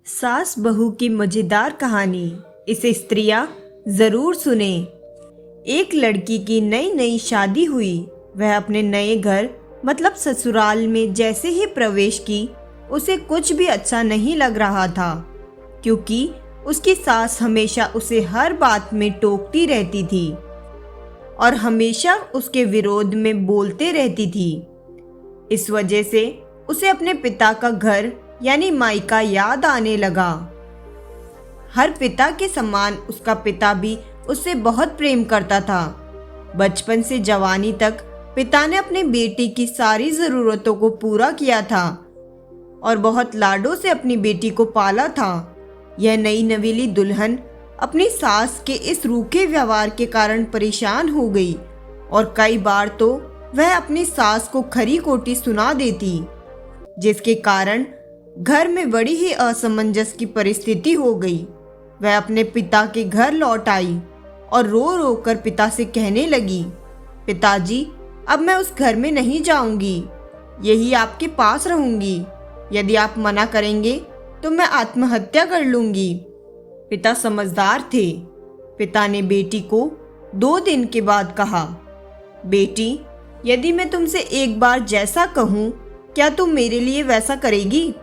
सास बहू की मजेदार कहानी, इसे स्त्रियां जरूर सुने। एक लड़की की नई नई शादी हुई। वह अपने नए घर मतलब ससुराल में जैसे ही प्रवेश की, उसे कुछ भी अच्छा नहीं लग रहा था, क्योंकि उसकी सास हमेशा उसे हर बात में टोकती रहती थी और हमेशा उसके विरोध में बोलते रहती थी। इस वजह से उसे अपने पिता का घर यानी मायका याद आने लगा। हर पिता के समान उसका पिता भी उससे बहुत प्रेम करता था। बचपन से जवानी तक पिता ने अपनी बेटी की सारी ज़रूरतों को पूरा किया था और बहुत लाडों से अपनी बेटी को पाला था। यह नई नवेली दुल्हन अपनी सास के इस रूखे व्यवहार के कारण परेशान हो गई और कई बार तो वह अपनी सास को खरी खोटी सुना देती, जिसके कारण घर में बड़ी ही असमंजस की परिस्थिति हो गई। वह अपने पिता के घर लौट आई और रो रो कर पिता से कहने लगी, पिताजी, अब मैं उस घर में नहीं जाऊंगी, यही आपके पास रहूंगी। यदि आप मना करेंगे तो मैं आत्महत्या कर लूंगी। पिता समझदार थे। पिता ने बेटी को 2 दिन के बाद कहा, बेटी, यदि मैं तुमसे एक बार जैसा कहूँ, क्या तुम मेरे लिए वैसा करेगी?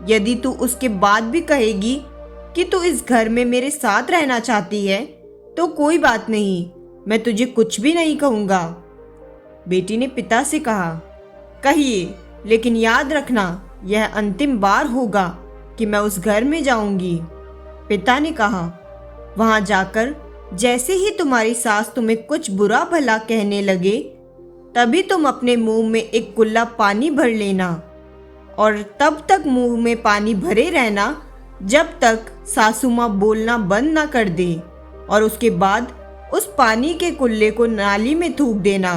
यदि तू उसके बाद भी कहेगी कि तू इस घर में मेरे साथ रहना चाहती है, तो कोई बात नहीं, मैं तुझे कुछ भी नहीं कहूँगा। बेटी ने पिता से कहा, कहिए, लेकिन याद रखना यह अंतिम बार होगा कि मैं उस घर में जाऊंगी। पिता ने कहा, वहां जाकर जैसे ही तुम्हारी सास तुम्हें कुछ बुरा भला कहने लगे, तभी तुम अपने मुंह में एक कुल्ला पानी भर लेना और तब तक मुंह में पानी भरे रहना जब तक सासू माँ बोलना बंद ना कर दे, और उसके बाद उस पानी के कुल्ले को नाली में थूक देना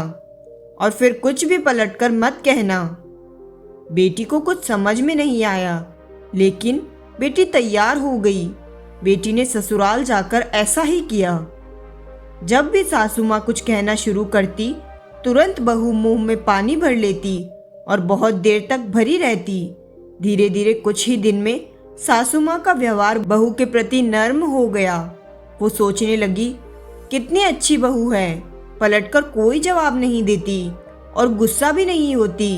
और फिर कुछ भी पलटकर मत कहना। बेटी को कुछ समझ में नहीं आया, लेकिन बेटी तैयार हो गई। बेटी ने ससुराल जाकर ऐसा ही किया। जब भी सासू माँ कुछ कहना शुरू करती, तुरंत बहू मुंह में पानी भर लेती और बहुत देर तक भरी रहती। धीरे धीरे कुछ ही दिन में सासू माँ का व्यवहार बहू के प्रति नर्म हो गया। वो सोचने लगी, कितनी अच्छी बहू है, पलटकर कोई जवाब नहीं देती और गुस्सा भी नहीं होती।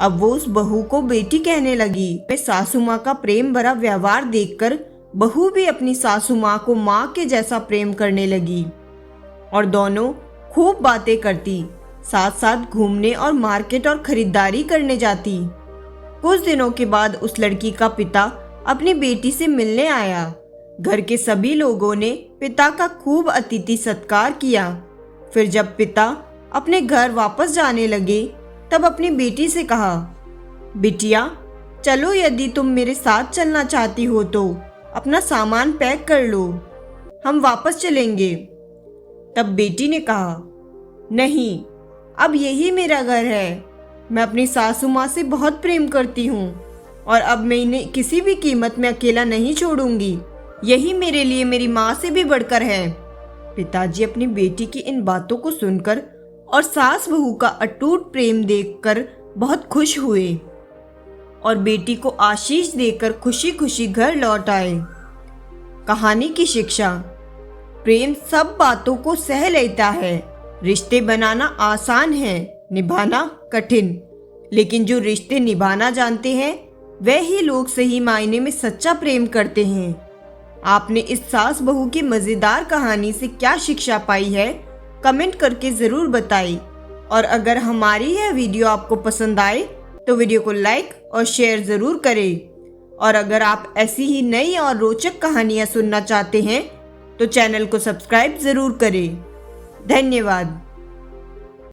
अब वो उस बहू को बेटी कहने लगी। सासू माँ का प्रेम भरा व्यवहार देखकर बहू भी अपनी सासू माँ को माँ के जैसा प्रेम करने लगी और दोनों खूब बातें करती, साथ साथ घूमने और मार्केट और खरीदारी करने जाती। कुछ दिनों के बाद उस लड़की का पिता अपनी बेटी से मिलने आया। घर के सभी लोगों ने पिता का खूब अतिथि सत्कार किया। फिर जब पिता अपने घर वापस जाने लगे, तब अपनी बेटी से कहा, बिटिया, चलो, यदि तुम मेरे साथ चलना चाहती हो तो अपना सामान पैक कर लो, हम वापस चलेंगे। तब बेटी ने कहा, नहीं, अब यही मेरा घर है। मैं अपनी सासू माँ से बहुत प्रेम करती हूँ और अब मैं इन्हें किसी भी कीमत में अकेला नहीं छोड़ूंगी। यही मेरे लिए मेरी माँ से भी बढ़कर है। पिताजी अपनी बेटी की इन बातों को सुनकर और सास बहू का अटूट प्रेम देखकर बहुत खुश हुए और बेटी को आशीष देकर खुशी खुशी घर लौट आए। कहानी की शिक्षा, प्रेम सब बातों को सह लेता है। रिश्ते बनाना आसान है, निभाना कठिन, लेकिन जो रिश्ते निभाना जानते हैं वे ही लोग सही मायने में सच्चा प्रेम करते हैं। आपने इस सास बहू की मज़ेदार कहानी से क्या शिक्षा पाई है, कमेंट करके ज़रूर बताएं। और अगर हमारी यह वीडियो आपको पसंद आए तो वीडियो को लाइक और शेयर ज़रूर करें। और अगर आप ऐसी ही नई और रोचक कहानियाँ सुनना चाहते हैं तो चैनल को सब्सक्राइब ज़रूर करें। धन्यवाद।